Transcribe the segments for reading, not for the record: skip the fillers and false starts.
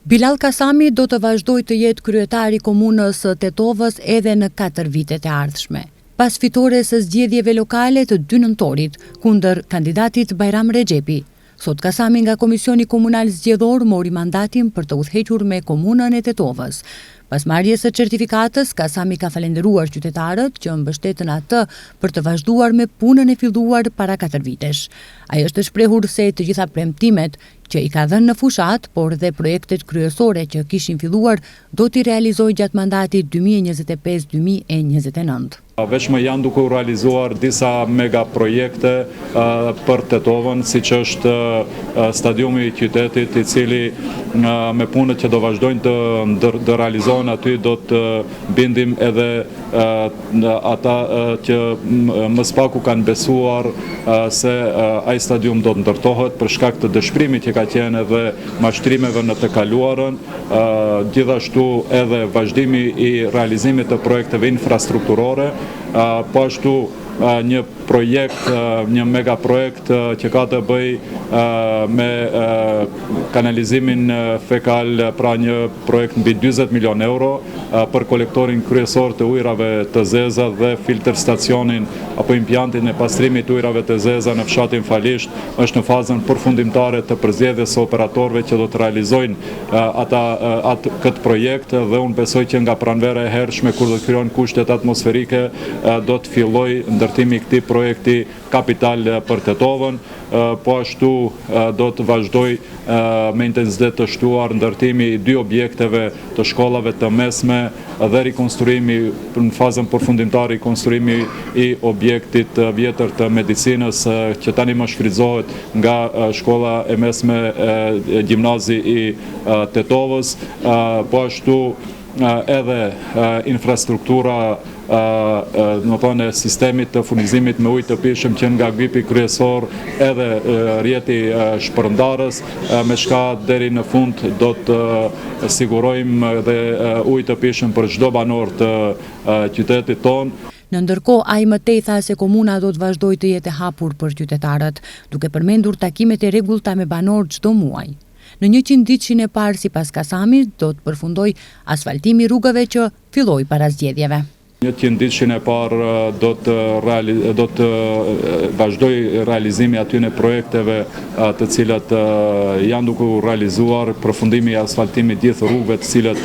Bilal Kasami do të vazhdoj të jetë kryetari komunës Tetovës edhe në 4 vitet e ardhshme. Pas fitores së zgjedhjeve lokale të 2 nëntorit kundër kandidatit Bajram Rexhepi, sot Kasami nga Komisioni Komunal Zgjedhor mori mandatin për të udhëhequr me komunën e Tetovës. Pas marrjes së certifikatës, Kasami ka falenderuar qytetarët që mbështetën atë për të vazhduar me punën e filluar para 4 vitesh. Ai është shprehur se të gjitha premtimet që i ka dhënë në fushat, por dhe projektet kryesore që kishin filluar do t'i realizojë gjatë mandatit 2025-2029. Veç më janë duke u realizuar disa mega projekte për Tetovën, siç është stadiumi i qytetit, i cili me punët që do vazhdojnë të realizohen aty do të bindim edhe ata që më spaku kanë besuar se ai stadium do të ndërtohet për shkak të dëshpërimit që ka qenë edhe mashtrimeve në të kaluarën, gjithashtu edhe vazhdimi i realizimit të projekteve infrastrukturore, po ashtu një projekt, një mega projekt që ka të bëj me kanalizimin fekal, pra një projekt mbi 40 milion euro për kolektorin kryesor të ujrave të zeza dhe filter stacionin apo impjantin e pastrimit të ujrave të zeza në fshatin Falisht, është në fazën përfundimtare të përzgjedhjes së operatorëve që do të realizojnë këtë projekt, dhe unë besoj që nga pranvera e hershme kur do të krijohen kushtet atmosferike do të fillojë ndërtimi i këtij projekti kapital për Tetovën. Po ashtu do të vazhdoj me intensitet të shtuar ndërtimi i 2 objekteve të shkollave të mesme dhe rikonstruimi në fazën përfundimtare, rikonstruimi i objektit vjetër të medicinës që tani më shfrytëzohet nga shkolla e mesme gjimnazi i Tetovës. Po ashtu edhe infrastruktura në sistemit të furnizimit me ujë të pijshëm që nga gripi kryesor edhe rjeti shpërndarës, me shka deri në fund do të sigurojmë dhe ujë të pijshëm për çdo banor të qytetit tonë. Në ndërkohë, ai më tej tha se komuna do të vazhdojë të jetë e hapur për qytetarët, duke përmendur takimet e rregullta me banorë çdo muaj. Në 100 ditëshin e parë, sipas Kasamit, do të përfundoj asfaltimi rrugëve që filloi para zgjedhjeve. 100 ditëshin e parë do të vazhdoj realizimi aty në projekteve të cilat janë duke u realizuar, përfundimi i asfaltimit gjithë rrugëve të cilat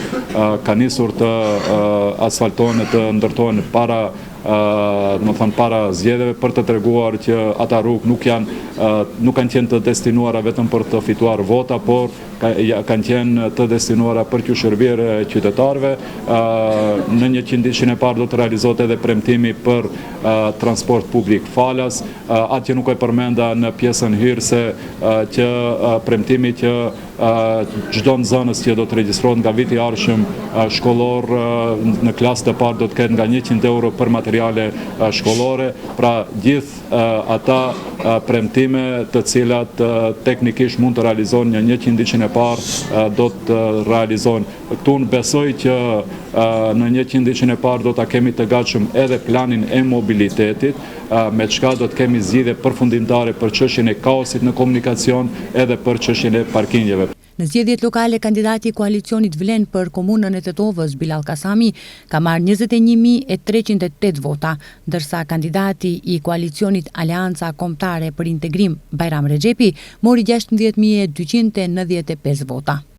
kanë nisur të asfaltohen të ndërtohen para zgjedhjeve, për të treguar që ata rrugë nuk kanë qenë të destinuara vetëm për të fituar vota, por kanë qenë të destinuara për t'u shërbyer qytetarëve. Në 100 ditëshin e parë do të realizohet edhe premtimi për transport publik falas, atë që nuk e përmenda në pjesën hyrëse, që premtimi që çdo nxënës që do të regjistrohet nga viti i ardhshëm shkollor në klasë të parë do të ketë nga 100 euro për materiale shkollore, pra gjithë ata premtime të cilat teknikisht mund të realizohen në 100 ditëshin e parë do të realizohen. Këtu unë besoj që në 100 ditëshin e parë do ta kemi të gatshëm edhe planin e mobilitetit, me çka do të kemi zgjidhje përfundimtare për çështjen e kaosit në komunikacion edhe për çështjen e parkingeve. Në zgjedhjet lokale, kandidati i koalicionit Vlen për komunën e Tetovës, Bilal Kasami, ka marrë 21.308 vota, ndërsa kandidati i koalicionit Aleanca Kombëtare për Integrim, Bajram Rexhepi, mori 16.295 vota.